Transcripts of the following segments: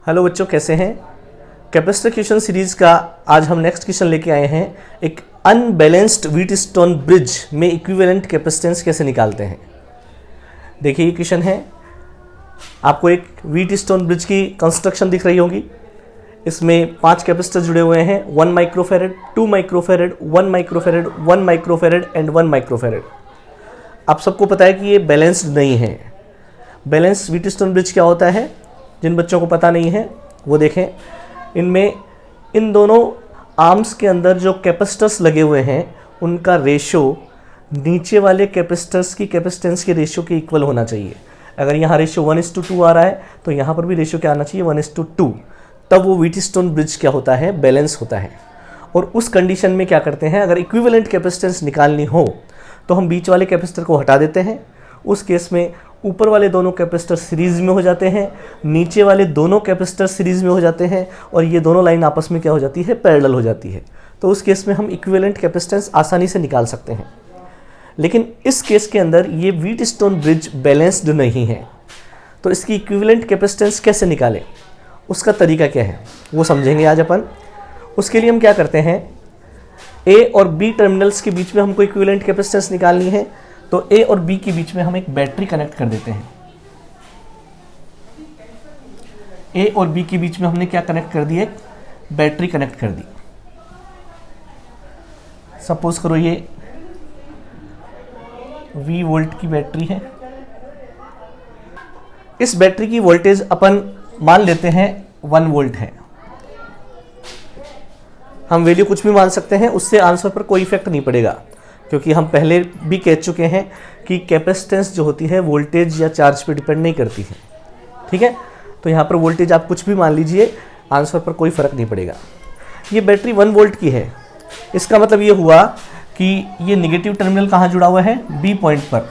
Hello बच्चों, कैसे हैं। कैपेसिटर क्वेश्चन सीरीज़ का आज हम नेक्स्ट क्वेश्चन लेके आए हैं। एक अनबैलेंस्ड व्हीटस्टोन ब्रिज में इक्विवेलेंट कैपेसिटेंस कैसे निकालते हैं। देखिए ये क्वेश्चन है, आपको एक व्हीटस्टोन ब्रिज की कंस्ट्रक्शन दिख रही होगी। इसमें 5 कैपेसिटर जुड़े हुए हैं, 1 microfarad, 2 microfarad, 1 microfarad, 1 microfarad and 1 microfarad. आप सबको पता है कि ये बैलेंस्ड नहीं है। बैलेंस्ड व्हीटस्टोन ब्रिज क्या होता है, जिन बच्चों को पता नहीं है वो देखें। इनमें इन दोनों आर्म्स के अंदर जो कैपेसिटर्स लगे हुए हैं उनका रेशो नीचे वाले कैपेसिटर्स की कैपेसिटेंस के रेशो के इक्वल होना चाहिए। अगर यहाँ रेशो 1:2 आ रहा है तो यहाँ पर भी रेशो क्या आना चाहिए, 1:2। तब वो व्हीटस्टोन ब्रिज क्या होता है, बैलेंस होता है। और उस कंडीशन में क्या करते हैं, अगर इक्विवेलेंट कैपेसिटेंस निकालनी हो तो हम बीच वाले कैपेसिटर को हटा देते हैं। उस केस में ऊपर वाले दोनों कैपेसिटर सीरीज में हो जाते हैं, नीचे वाले दोनों कैपेसिटर सीरीज में हो जाते हैं और ये दोनों लाइन आपस में क्या हो जाती है, पैरेलल हो जाती है। तो उस केस में हम इक्विवेलेंट कैपेसिटेंस आसानी से निकाल सकते हैं। लेकिन इस केस के अंदर ये व्हीटस्टोन ब्रिज बैलेंस्ड नहीं है, तो इसकी इक्विवेलेंट कैपेसिटेंस कैसे निकालें, उसका तरीका क्या है वो समझेंगे आज अपन। उसके लिए हम क्या करते हैं, ए और बी टर्मिनल्स के बीच में हमको इक्विवेलेंट कैपेसिटेंस निकालनी है। तो ए और बी के बीच में हम एक बैटरी कनेक्ट कर देते हैं। ए और बी के बीच में हमने क्या कनेक्ट कर दी, एक बैटरी कनेक्ट कर दी। सपोज करो ये V वोल्ट की बैटरी है। इस बैटरी की वोल्टेज अपन मान लेते हैं 1 वोल्ट है। हम वैल्यू कुछ भी मान सकते हैं, उससे आंसर पर कोई इफेक्ट नहीं पड़ेगा, क्योंकि हम पहले भी कह चुके हैं कि कैपेसिटेंस जो होती है वोल्टेज या चार्ज पे डिपेंड नहीं करती है। ठीक है, तो यहाँ पर वोल्टेज आप कुछ भी मान लीजिए, आंसर पर कोई फर्क नहीं पड़ेगा। ये बैटरी 1 वोल्ट की है। इसका मतलब ये हुआ कि ये नेगेटिव टर्मिनल कहाँ जुड़ा हुआ है, बी पॉइंट पर।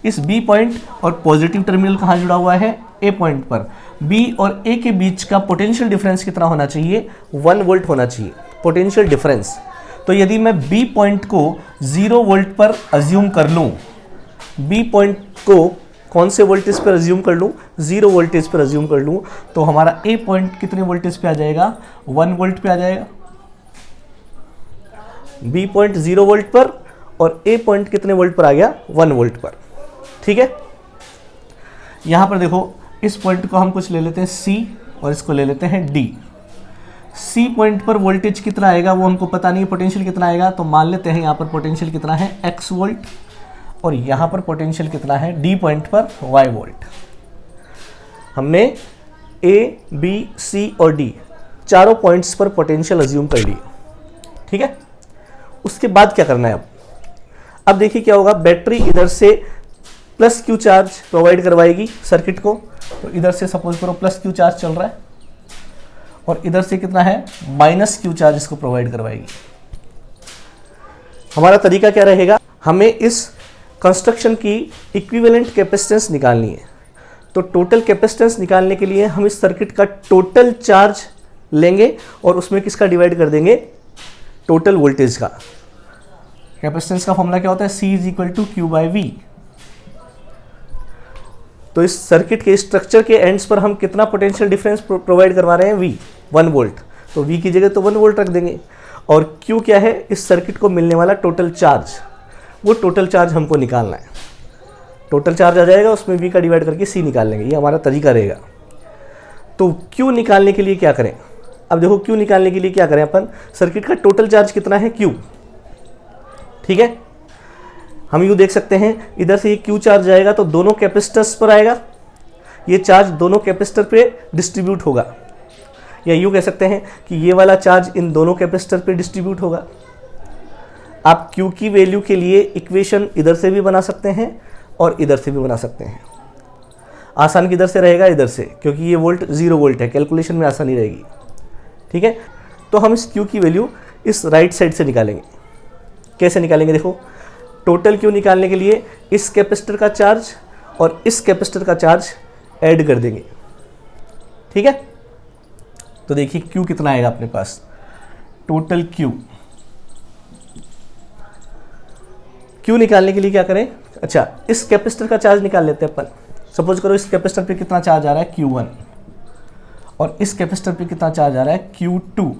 इस बी पॉइंट और पॉजिटिव टर्मिनल कहाँ जुड़ा हुआ है, ए पॉइंट पर। बी और ए के बीच का पोटेंशियल डिफरेंस कितना होना चाहिए, 1 वोल्ट होना चाहिए पोटेंशियल डिफरेंस। तो यदि मैं बी पॉइंट को 0 वोल्ट पर अज्यूम कर लूँ, बी पॉइंट को कौन से वोल्टेज पर अज्यूम कर लूँ, 0 वोल्टेज पर अज्यूम कर लूँ, तो हमारा ए पॉइंट कितने वोल्टेज पे आ जाएगा, 1 वोल्ट पे आ जाएगा। बी पॉइंट 0 वोल्ट पर और ए पॉइंट कितने वोल्ट पर आ गया, 1 वोल्ट पर। ठीक है, यहाँ पर देखो इस पॉइंट को हम कुछ ले लेते हैं सी और इसको ले लेते हैं डी। सी पॉइंट पर वोल्टेज कितना आएगा वो हमको पता नहीं, पोटेंशियल कितना आएगा, तो मान लेते हैं यहाँ पर पोटेंशियल कितना है, x वोल्ट, और यहाँ पर पोटेंशियल कितना है, डी पॉइंट पर y वोल्ट। हमने ए, बी, सी और डी चारों पॉइंट्स पर पोटेंशियल अज्यूम कर लिए। ठीक है, उसके बाद क्या करना है अब देखिए क्या होगा। बैटरी इधर से प्लस क्यू चार्ज प्रोवाइड करवाएगी सर्किट को। तो इधर से सपोज करो प्लस क्यू चार्ज चल रहा है और इधर से कितना है, माइनस क्यू चार्ज इसको प्रोवाइड करवाएगी। हमारा तरीका क्या रहेगा, हमें इस कंस्ट्रक्शन की इक्विवेलेंट कैपेसिटेंस निकालनी है। तो टोटल कैपेसिटेंस निकालने के लिए हम इस सर्किट का टोटल चार्ज लेंगे और उसमें किसका डिवाइड कर देंगे, टोटल वोल्टेज का। कैपेसिटेंस का फॉर्मूला क्या होता है, C = Q/V। तो इस सर्किट के स्ट्रक्चर के एंड्स पर हम कितना पोटेंशियल डिफरेंस प्रोवाइड करवा रहे हैं, V 1 वोल्ट। तो V की जगह तो 1 वोल्ट रख देंगे। और Q क्या है, इस सर्किट को मिलने वाला टोटल चार्ज, वो टोटल चार्ज हमको निकालना है। टोटल चार्ज आ जाएगा, उसमें V का डिवाइड करके C निकाल लेंगे, ये हमारा तरीका रहेगा। तो Q निकालने के लिए क्या करें, अब देखो Q निकालने के लिए क्या करें अपन, सर्किट का टोटल चार्ज कितना है, Q। ठीक है, हम यूँ देख सकते हैं, इधर से ये Q चार्ज आएगा तो दोनों कैपेसिटर्स पर आएगा, ये चार्ज दोनों कैपेसिटर पे डिस्ट्रीब्यूट होगा। या यूँ कह सकते हैं कि ये वाला चार्ज इन दोनों कैपेसिटर पे डिस्ट्रीब्यूट होगा। आप Q की वैल्यू के लिए इक्वेशन इधर से भी बना सकते हैं और इधर से भी बना सकते हैं। आसान किधर से रहेगा, इधर से, क्योंकि ये वोल्ट 0 वोल्ट है, कैलकुलेशन में आसानी रहेगी। ठीक है, तो हम इस Q की वैल्यू इस राइट साइड से निकालेंगे। कैसे निकालेंगे, देखो टोटल Q निकालने के लिए इस कैपेसिटर का चार्ज और इस कैपेसिटर का चार्ज ऐड कर देंगे। ठीक है, तो देखिए Q कितना आएगा अपने पास, टोटल Q निकालने के लिए क्या करें, अच्छा इस कैपेसिटर का चार्ज निकाल लेते हैं अपन। सपोज करो इस कैपेसिटर पे कितना चार्ज आ रहा है, Q1, और इस कैपेसिटर पे कितना चार्ज आ रहा है, Q2।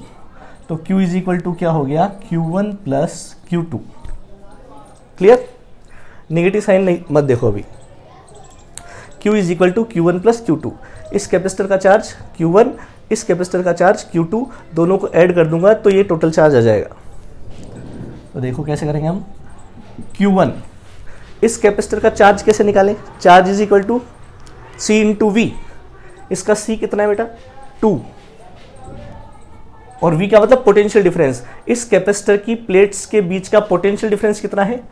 तो Q इज इक्वल टू क्या हो गया, Q1 plus Q2। Clear? Negative sign नहीं मत देखो अभी। Q is equal to Q1 plus Q2। इस कैपेसिटर का चार्ज Q1, इस कैपेसिटर का चार्ज Q2, दोनों को ऐड कर दूंगा तो ये टोटल चार्ज आ जाएगा। तो देखो कैसे करेंगे हम, Q1, इस कैपेसिटर का चार्ज कैसे निकालें, charge is equal to C into v. इसका C कितना है बेटा, 2, और V का मतलब पोटेंशियल डिफरेंस। इस कैपेसिटर की प्लेट्स के बीच का पोटेंशियल डिफरेंस कितना है,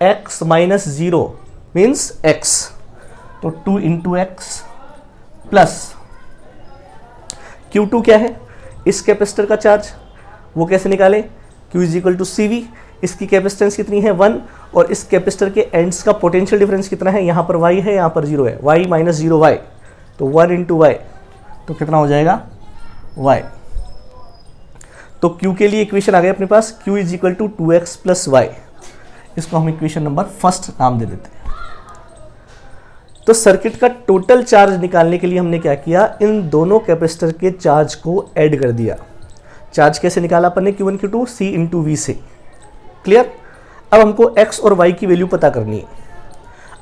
x माइनस 0 मीन्स x, तो 2 इंटू एक्स प्लस Q2 क्या है, इस कैपेसिटर का चार्ज, वो कैसे निकालें, Q is equal to C v. इसकी कैपेसिटेंस कितनी है 1, और इस कैपेसिटर के एंड्स का पोटेंशियल डिफरेंस कितना है, यहाँ पर y है, यहाँ पर 0 है, y माइनस 0y, तो 1 इंटू वाई, तो कितना हो जाएगा y। तो Q के लिए इक्वेशन आ गया अपने पास, Q is equal to 2x plus y. इसको हम इक्वेशन नंबर फर्स्ट नाम दे देते हैं। तो सर्किट का टोटल चार्ज निकालने के लिए हमने क्या किया, इन दोनों कैपेसिटर के चार्ज को ऐड कर दिया। चार्ज कैसे निकाला अपन ने, Q1 Q2 C into v से। क्लियर? अब हमको x और y की वैल्यू पता करनी है।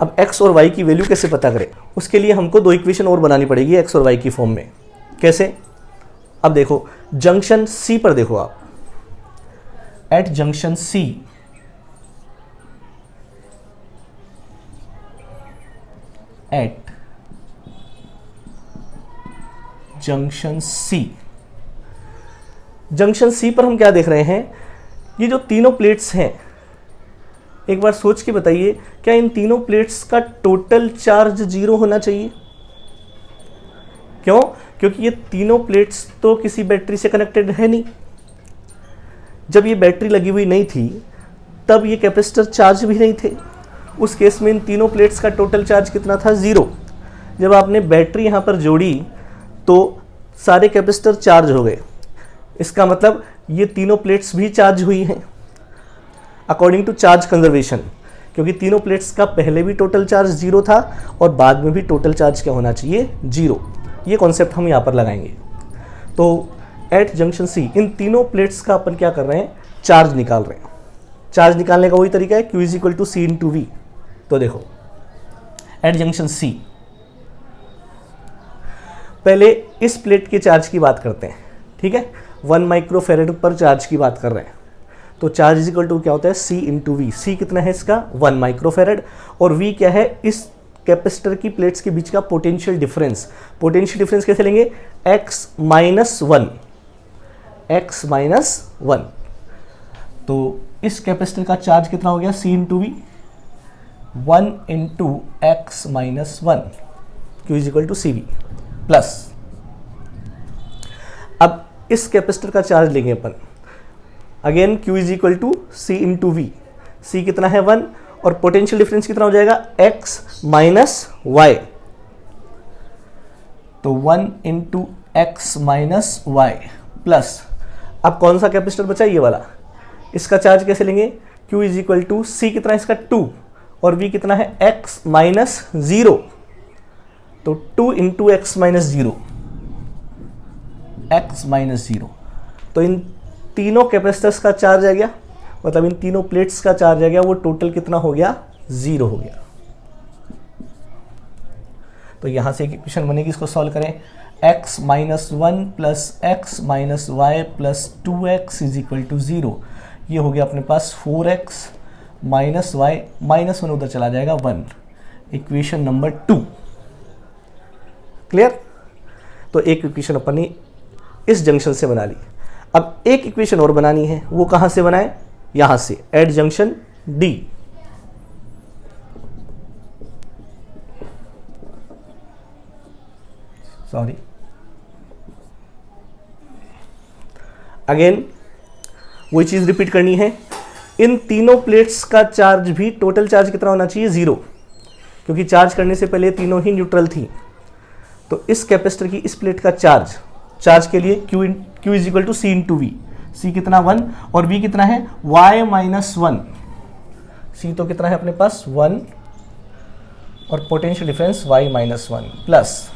अब x और y की वैल्यू कैसे पता करें, उसके लिए हमको दो इक्वेशन और बनानी पड़ेगी x और y की फॉर्म में। कैसे? अब देखो जंक्शन C पर देखो आप, at junction C at junction C, junction C पर हम क्या देख रहे हैं, ये जो तीनों प्लेट्स हैं, एक बार सोच के बताइए, क्या इन तीनों प्लेट्स का टोटल चार्ज 0 होना चाहिए? क्यों? क्योंकि ये तीनों प्लेट्स तो किसी बैटरी से कनेक्टेड है नहीं। जब ये बैटरी लगी हुई नहीं थी तब ये कैपेसिटर चार्ज भी नहीं थे। उस केस में इन तीनों प्लेट्स का टोटल चार्ज कितना था, 0। जब आपने बैटरी यहाँ पर जोड़ी तो सारे कैपेसिटर चार्ज हो गए। इसका मतलब ये तीनों प्लेट्स भी चार्ज हुई हैं अकॉर्डिंग टू चार्ज कंजर्वेशन, क्योंकि तीनों प्लेट्स का पहले भी टोटल चार्ज 0 था और बाद में भी टोटल चार्ज क्या होना चाहिए, 0। ये कॉन्सेप्ट हम यहाँ पर लगाएंगे। तो एट जंक्शन C इन तीनों प्लेट्स का अपन क्या कर रहे हैं, चार्ज निकाल रहे हैं। चार्ज निकालने का वही तरीका है, Q is equal to C into v. तो देखो एट जंक्शन C, पहले इस प्लेट के चार्ज की बात करते हैं, ठीक है। 1 माइक्रोफेरेड पर चार्ज की बात कर रहे हैं, तो चार्ज इज इक्वल टू क्या होता है, C इंटू वी। C कितना है इसका, 1 माइक्रोफेरेड, और V क्या है, इस कैपेसिटर की प्लेट्स के बीच का पोटेंशियल डिफरेंस। पोटेंशियल डिफरेंस कैसे लेंगे, x माइनस 1, x माइनस 1। तो इस कैपेसिटर का चार्ज कितना हो गया, C into V, 1 into x minus 1, Q is equal to C V plus. अब इस कैपेसिटर का चार्ज लेंगे अपन, again Q is equal to C into V. C कितना है 1, और पोटेंशियल डिफरेंस कितना हो जाएगा, x माइनस वाई, तो 1 into x minus y plus. अब कौन सा कैपेसिटर बचा, ये वाला। इसका चार्ज कैसे लेंगे, Q is equal to C कितना है इसका 2, और V कितना है x माइनस 0, तो 2 into x minus 0, x minus 0। तो इन तीनों कैपेसिटर्स का चार्ज आ गया, मतलब इन तीनों प्लेट्स का चार्ज आ गया, वो टोटल कितना हो गया, 0 हो गया। तो यहां से एक इक्वेशन बनेगी, इसको सॉल्व करें, x minus 1 plus x minus y plus 2x is equal to 0। ये हो गया अपने पास 4x माइनस वाई, माइनस 1 उधर चला जाएगा 1, इक्वेशन नंबर 2। क्लियर? तो एक इक्वेशन अपन ने इस जंक्शन से बना ली। अब एक इक्वेशन और बनानी है, वो कहां से बनाए, यहां से, at junction D। Sorry, again वही चीज रिपीट करनी है। इन तीनों प्लेट्स का चार्ज भी, टोटल चार्ज कितना होना चाहिए, 0, क्योंकि चार्ज करने से पहले तीनों ही न्यूट्रल थी। तो इस कैपेसिटर की इस प्लेट का चार्ज के लिए Q is equal to C into V. C कितना 1, और V कितना है y माइनस 1। C तो कितना है अपने पास 1, और potential difference y minus 1 plus.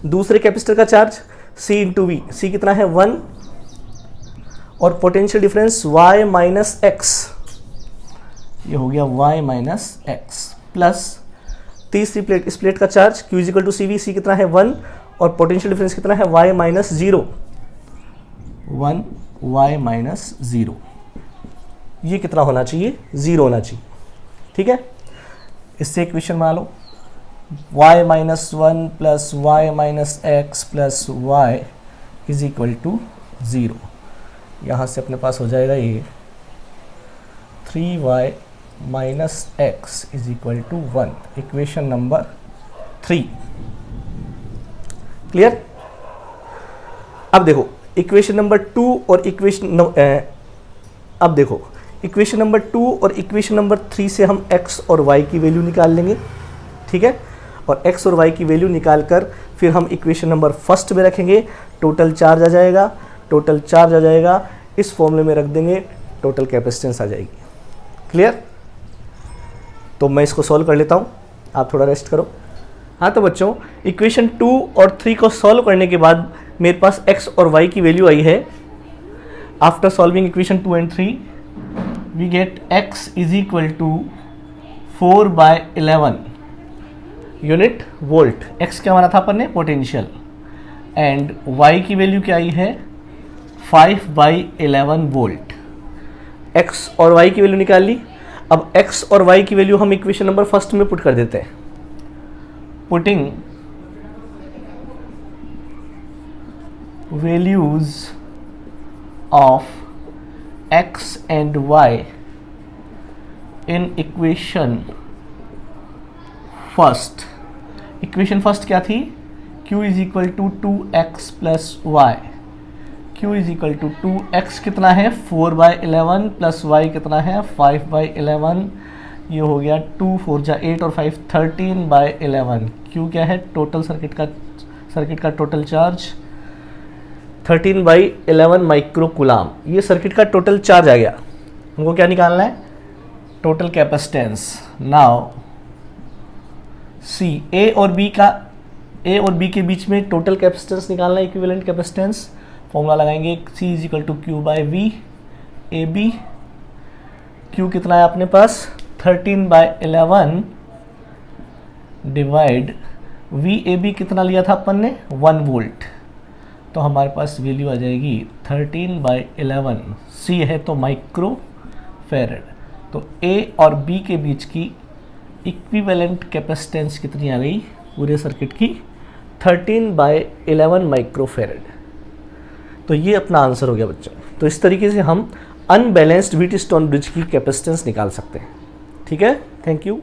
दूसरे कैपेसिटर का charge C into V, C कितना है 1, और potential difference y minus X, ये हो गया y माइनस एक्स, प्लस तीसरी प्लेट, इस प्लेट का charge Q is equal to C V, C कितना है 1 और पोटेंशियल डिफरेंस कितना है y माइनस 0, 1 y माइनस 0, ये कितना होना चाहिए 0 होना चाहिए। ठीक है, इससे इक्वेशन बना लो y minus 1 plus y minus x plus y is equal to 0। यहाँ से अपने पास हो जाएगा ये 3y minus x is equal to 1, equation number 3। Clear? अब देखो इक्वेशन नंबर 2 और अब देखो इक्वेशन नंबर 2 और इक्वेशन नंबर 3 से हम x और y की वैल्यू निकाल लेंगे। ठीक है, और x और y की वैल्यू निकाल कर फिर हम इक्वेशन नंबर फर्स्ट में रखेंगे, टोटल चार्ज आ जाएगा, टोटल चार्ज आ जाएगा, इस फॉर्मूले में रख देंगे, टोटल कैपेसिटेंस आ जाएगी। क्लियर? तो मैं इसको सॉल्व कर लेता हूँ, आप थोड़ा रेस्ट करो। हाँ तो बच्चों, इक्वेशन 2 और 3 को सॉल्व करने के बाद मेरे पास x और y की वैल्यू आई है। After solving equation 2 and 3 we get x is equal to 4/11 unit volt. x क्या माना था अपन ने? पोटेंशियल। एंड y की वैल्यू क्या आई है? 5/11 वोल्ट। x और y की वैल्यू निकाल ली। अब x और y की वैल्यू हम इक्वेशन नंबर फर्स्ट में पुट कर देते हैं। Putting values of x and y in equation first. Equation first क्या थी? q is equal to 2x plus y. q is equal to 2x कितना है? 4/11 प्लस y कितना है? 5/11। ये हो गया 2 4 जा 8 और 5 13/11। q क्या है? टोटल सर्किट का टोटल चार्ज 13/11 माइक्रो कूलाम। ये सर्किट का टोटल चार्ज आ गया। हमको क्या निकालना है? Total capacitance. Now c a और बी के बीच में टोटल कैपेसिटेंस निकालना है, इक्विवेलेंट कैपेसिटेंस। फॉर्मूला लगाएंगे C is equal to q by v. A b q कितना है अपने पास? 13/11 डिवाइड वी ए बी कितना लिया था अपन ने? 1 वोल्ट। तो हमारे पास वैल्यू आ जाएगी 13/11। C है तो माइक्रो फेरेड। तो A और B के बीच की इक्विवेलेंट कैपेसिटेंस कितनी आ गई पूरे सर्किट की? 13/11 माइक्रो फेरेड। तो ये अपना आंसर हो गया बच्चों। तो इस तरीके से हम अनबैलेंस्ड व्हीटस्टोन ब्रिज की कैपेसिटेंस निकाल सकते हैं। ठीक है, थैंक यू।